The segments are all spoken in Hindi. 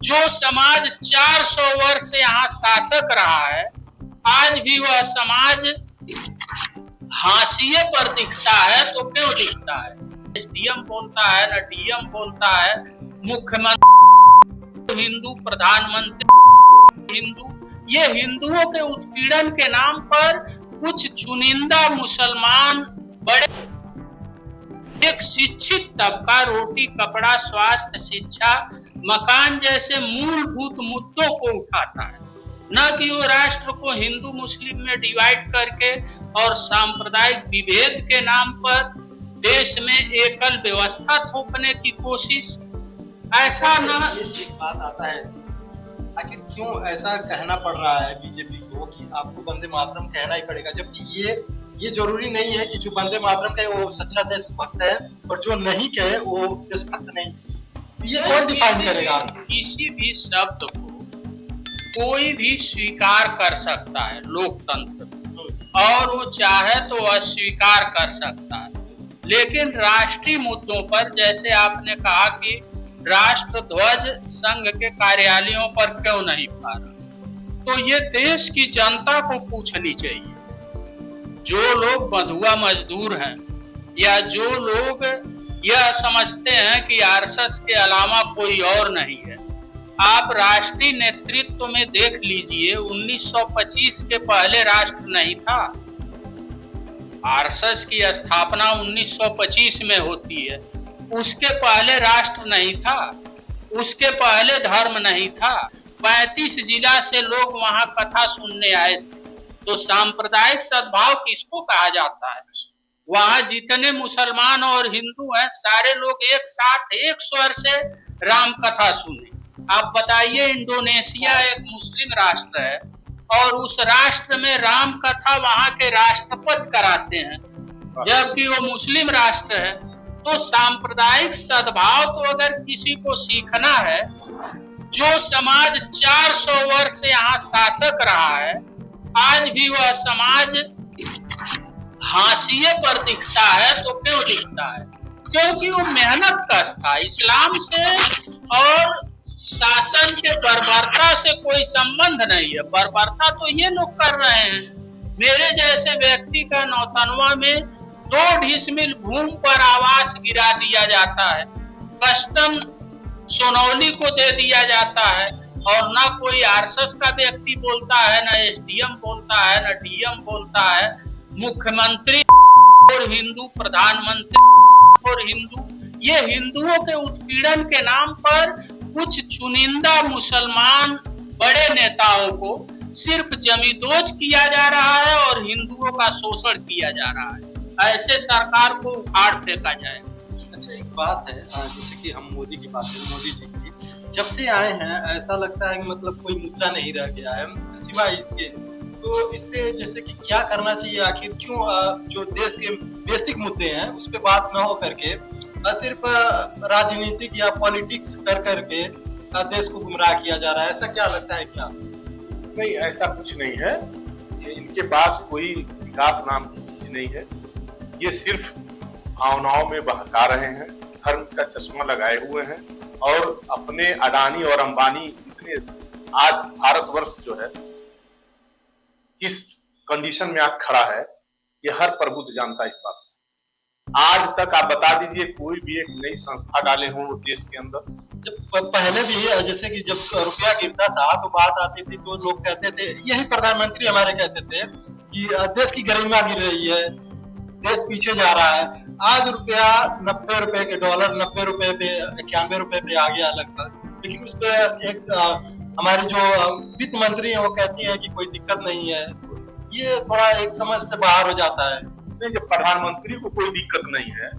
जो समाज 400 वर्ष यहाँ शासक रहा है, आज भी वह समाज हाशिए पर दिखता है। तो क्यों दिखता है? एसडीएम बोलता है, न डीएम बोलता है, मुख्यमंत्री हिंदू, प्रधानमंत्री हिंदू। ये हिंदुओं के उत्पीड़न के नाम पर कुछ चुनिंदा मुसलमान बड़े, एक शिक्षित तबका रोटी, कपड़ा, स्वास्थ्य, शिक्षा, मकान जैसे मूलभूत मुद्दों को उठाता है, न कि वो राष्ट्र को हिंदू मुस्लिम में डिवाइड करके और सांप्रदायिक विभेद के नाम पर देश में एकल व्यवस्था थोपने की कोशिश। ऐसा ना एक बात आता है, आखिर क्यों ऐसा कहना पड़ रहा है बीजेपी को कि आपको वंदे मातरम कहना ही पड़ेगा, जबकि ये जरूरी नहीं है कि जो वंदे मातरम कहे वो सच्चा देशभक्त है और जो नहीं कहे वो देशभक्त नहीं है। ये कौन डिफाइन करेगा? किसी भी शब्द को कोई भी स्वीकार कर सकता है लोकतंत्र में, और वो चाहे तो अस्वीकार कर सकता है, लेकिन राष्ट्रीय मुद्दों पर, जैसे आपने कहा कि राष्ट्र ध्वज संघ के कार्यालयों पर क्यों नहीं फहरा, तो ये देश की जनता को पूछनी चाहिए। जो लोग बंधुआ मजदूर हैं या जो लोग यह समझते हैं कि आरएसएस के अलावा कोई और नहीं है, आप राष्ट्रीय नेतृत्व में देख लीजिए, 1925 के पहले राष्ट्र नहीं था। आरएसएस की स्थापना 1925 में होती है, उसके पहले राष्ट्र नहीं था, उसके पहले धर्म नहीं था। 35 जिला से लोग वहां कथा सुनने आए थे। तो सांप्रदायिक सद्भाव किसको कहा जाता है? वहां जितने मुसलमान और हिंदू हैं, सारे लोग एक साथ एक स्वर से राम कथा सुने। आप बताइए, इंडोनेशिया एक मुस्लिम राष्ट्र है और उस राष्ट्र में राम कथा वहां के राष्ट्रपति कराते हैं, जबकि वो मुस्लिम राष्ट्र है। तो सांप्रदायिक सद्भाव तो अगर किसी को सीखना है, जो समाज 400 वर्ष यहाँ शासक रहा है, आज भी वह समाज हाशिए पर दिखता है। तो क्यों दिखता है? क्योंकि वो मेहनत कश था। इस्लाम से और शासन के बर्बरता से कोई संबंध नहीं है। बर्बरता तो ये लोग कर रहे हैं। मेरे जैसे व्यक्ति का नौतनवा में 2 डिसमिल भूमि पर आवास गिरा दिया जाता है, कस्टम सोनौली को दे दिया जाता है, और ना कोई आरएसएस का व्यक्ति बोलता है, ना एसडीएम बोलता है, ना डीएम बोलता है। मुख्यमंत्री और हिंदू, प्रधानमंत्री और हिंदू। ये हिंदुओं के उत्पीड़न के नाम पर कुछ चुनिंदा मुसलमान बड़े नेताओं को सिर्फ जमींदोज किया जा रहा है और हिंदुओं का शोषण किया जा रहा है। ऐसे सरकार को उखाड़ फेंका जाए। अच्छा, एक बात है, जैसे कि हम मोदी की बात करें, मोदी जी की जब से आए हैं ऐसा लगता है कि मतलब कोई मुद्दा नहीं रह गया है सिवाय इसके। तो इस पे जैसे कि क्या करना चाहिए, आखिर क्यों जो देश के बेसिक मुद्दे हैं उस पे बात ना हो करके सिर्फ राजनीतिक या पॉलिटिक्स कर करके देश को गुमराह किया जा रहा है? ऐसा क्या लगता है? क्या नहीं, ऐसा कुछ नहीं है। ये इनके पास कोई विकास नाम की चीज नहीं है। ये सिर्फ भावनाओं में बहका रहे हैं, धर्म का चश्मा लगाए हुए हैं, और अपने अडानी और अंबानी जितने, आज भारतवर्ष जो है किस कंडीशन में आज खड़ा है, ये हर प्रबुद्ध जानता है इस बात। आज तक आप बता दीजिए कोई भी एक नई संस्था डाले हो देश के अंदर? जब पहले भी जैसे कि जब रुपया गिरता था तो बात आती थी, तो लोग कहते थे, यही प्रधानमंत्री हमारे कहते थे कि देश की गरिमा गिर रही है, देश पीछे जा रहा है। आज रुपया 90 रुपए के डॉलर 90 रुपए पे 91 रुपए पे आ गया लगभग, लेकिन उस पे एक हमारी जो वित्त मंत्री है वो कहती है कि कोई दिक्कत नहीं है। ये थोड़ा एक समझ से बाहर हो जाता है। नहीं, जब प्रधानमंत्री को कोई दिक्कत नहीं है,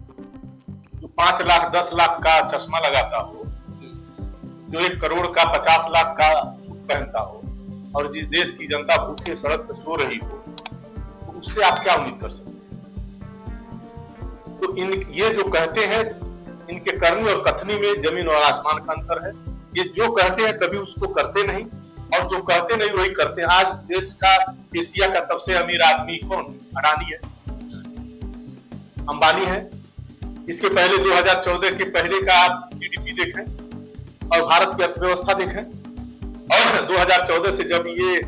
जो 5 लाख 10 लाख का चश्मा लगाता हो, जो 1 करोड़ का 50 लाख का सूट पहनता हो, और जिस देश की जनता भूखे सड़क पर सो रही हो, तो उससे आप क्या उम्मीद कर सकते हैं? तो ये जो कहते हैं, इनके करनी और कथनी में जमीन और आसमान का अंतर है। ये जो कहते हैं कभी उसको करते नहीं, और जो कहते नहीं वही करते हैं। आज देश का, एशिया का सबसे अमीर आदमी कौन? अडानी है, अंबानी है। इसके पहले 2014 के पहले का आप जीडीपी देखें, और भारत की अर्थव्यवस्था देखें। और 2014 से जब ये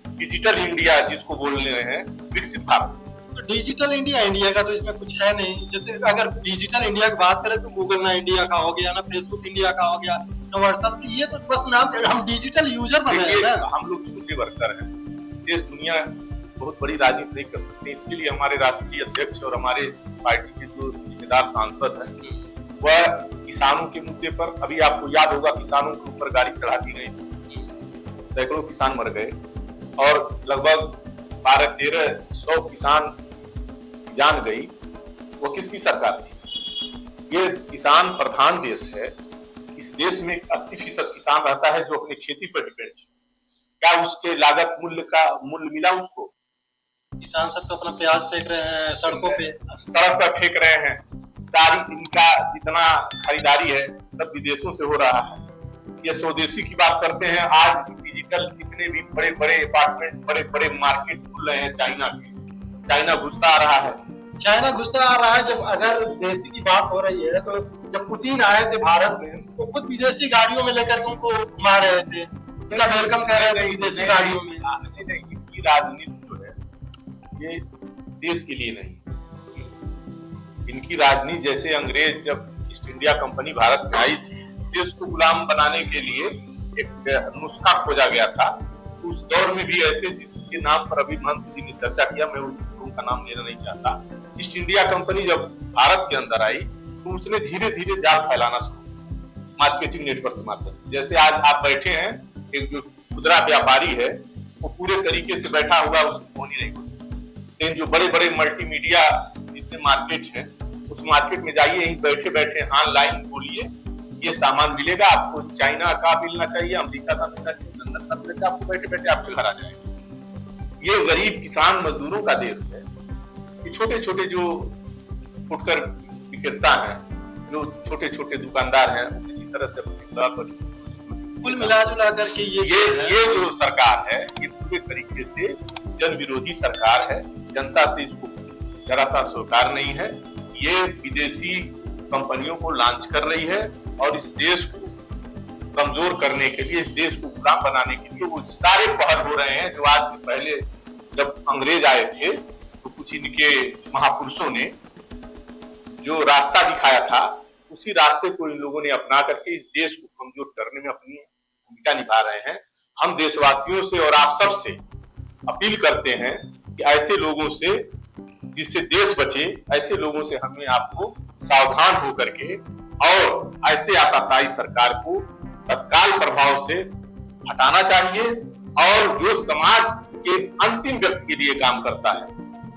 डिजिटल इंडिया जिसको बोल रहे हैं, विकसित भारत, तो डिजिटल इंडिया इंडिया का तो इसमें कुछ है नहीं। जैसे अगर डिजिटल इंडिया की बात करें तो गूगल ना इंडिया का हो गया, ना फेसबुक इंडिया का हो गया, ना व्हाट्सएप, ये तो बस नाम, हम डिजिटल यूजर बन रहे हैं ना। हम लोग छोटे वर्कर हैं, देश दुनिया बहुत बड़ी राजनीति नहीं कर सकते। इसके लिए हमारे राष्ट्रीय अध्यक्ष और हमारे पार्टी के जो जिम्मेदार सांसद हैं, वह किसानों के मुद्दे पर, अभी आपको याद होगा किसानों के ऊपर गाड़ी चढ़ा दी गई थी, सैकड़ों किसान मर गए और लगभग 1200-1300 किसान जान गई। वो किसकी सरकार थी? ये किसान प्रधान देश है। इस देश में 80% किसान रहता है जो अपनी खेती पर डिपेंड है। क्या उसके लागत मूल्य मिला उसको? किसान सब तो अपना प्याज फेंक रहे हैं सड़कों पे, सड़क पर फेंक रहे हैं। सारी इनका जितना खरीदारी है सब विदेशों से हो रहा है। ये स्वदेशी की बात करते हैं। आज डिजिटल जितने भी बड़े बड़े अपार्टमेंट, बड़े बड़े मार्केट खुल रहे हैं चाइना के, चाइना घुसता आ रहा है। चाइना घुसता आ रहा है। जब अगर देसी की बात हो रही है तो जब पुतिन आए थे भारत में तो खुद विदेशी गाड़ियों में लेकर के उनको घुमा रहे थे, उनका वेलकम कर रहे थे विदेशी गाड़ियों में। इनकी राजनीति जो है ये देश के लिए नहीं, इनकी राजनीति जैसे अंग्रेज जब ईस्ट इंडिया कंपनी भारत में आई थी, देश को गुलाम बनाने के लिए एक नुस्खा खोजा गया था। उस दौर में भी ऐसे जिसके नाम पर अभी महंत जी ने चर्चा किया, मैं उनका नाम लेना नहीं चाहता। ईस्ट इंडिया कंपनी जब भारत के अंदर आई तो उसने धीरे धीरे जाल फैलाना शुरू, मार्केटिंग नेटवर्क के माध्यम से। जैसे आज आप बैठे हैं, एक जो खुदरा व्यापारी है वो पूरे तरीके से बैठा हुआ, उसको फोन ही नहीं होती। लेकिन जो बड़े बड़े मल्टीमीडिया जितने मार्केट हैं, उस मार्केट में जाइए, यहीं बैठे बैठे ऑनलाइन बोलिए, ये सामान मिलेगा आपको। चाइना का मिलना चाहिए, अमेरिका का मिलना चाहिए, लंदन का मिलना चाहिए, आपको बैठे बैठे आपके घर आ जाएगा। ये गरीब किसान मजदूरों का देश है। ये छोटे छोटे जो फुटकर विक्रेता हैं, जो छोटे छोटे दुकानदार हैं, किसी तरह से कुल मिला जुला करके ये जो सरकार है ये पूरे तरीके से जन विरोधी सरकार है। जनता से इसको जरा सा स्वीकार नहीं है। ये विदेशी कंपनियों को लॉन्च कर रही है और इस देश को कमजोर करने के लिए, इस देश को गुलाम बनाने के लिए वो सारे पहल हो रहे हैं जो आज के पहले जब अंग्रेज आए थे तो कुछ इनके महापुरुषों ने जो रास्ता दिखाया था, उसी रास्ते को इन लोगों ने अपना करके इस देश को कमजोर करने में अपनी भूमिका निभा रहे हैं। हम देशवासियों से और आप सब से अपील करते हैं कि ऐसे लोगों से, जिससे देश बचे, ऐसे लोगों से हमें आपको सावधान होकर के और ऐसे आताताई सरकार को तत्काल प्रभाव से हटाना चाहिए। और जो समाज के अंतिम व्यक्ति के लिए काम करता है,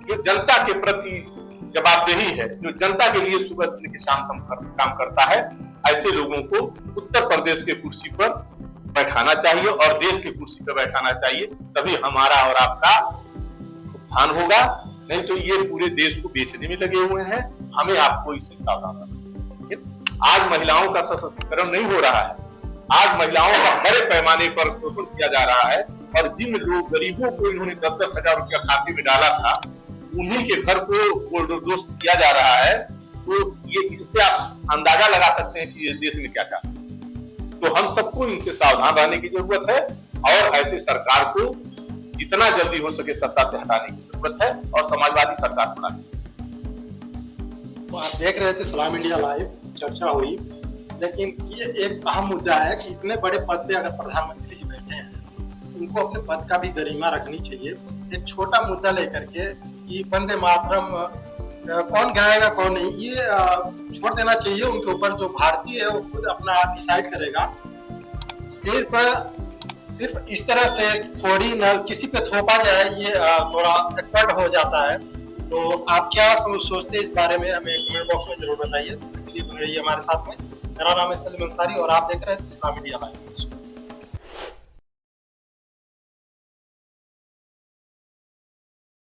जो जनता के प्रति जवाबदेही है, जो जनता के लिए सुबह से लेकर शाम तक काम करता है, ऐसे लोगों को उत्तर प्रदेश के कुर्सी पर बैठाना चाहिए और देश की कुर्सी पर बैठाना चाहिए। तभी हमारा और आपका उत्थान होगा। नहीं तो ये पूरे देश को बेचने में लगे हुए हैं। हमें आपको इससे सावधान रहना चाहिए। आज महिलाओं का सशक्तिकरण नहीं हो रहा है। आज महिलाओं का बड़े पैमाने पर शोषण किया जा रहा है और जिन लोग गरीबों को इन्होंने 10-10 हजार रुपया खाते में डाला था, उन्हीं के घर को बुलडोज किया जा रहा है। तो ये इससे आप अंदाजा लगा सकते हैं कि ये देश में क्या चाहते हैं। तो हम सबको इनसे सावधान रहने की जरूरत है और ऐसे सरकार को जितना जल्दी हो सके सत्ता से हटाने की जरूरत है और समाजवादी सरकार बनाने की। तो आप देख रहे थे सलाम इंडिया लाइव, चर्चा हुई, लेकिन ये एक अहम मुद्दा है कि इतने बड़े पद पे अगर प्रधानमंत्री जी बैठे हैं, उनको अपने पद का भी गरिमा रखनी चाहिए। एक छोटा मुद्दा लेकर के कि वंदे मातरम कौन गाएगा कौन नहीं, ये छोड़ देना चाहिए उनके ऊपर। जो भारतीय है वो खुद अपना डिसाइड करेगा। सिर्फ इस तरह से थोड़ी न किसी पे थोपा जाए, ये थोड़ा एक्वर्ड हो जाता है। तो आप क्या सोचते हैं इस बारे में, हमें कमेंट बॉक्स में जरूर बताइए। बने रहिए हमारे साथ में। मेरा नाम है सलीम अंसारी और आप देख रहे हैं इस्लाम इंडिया लाइव।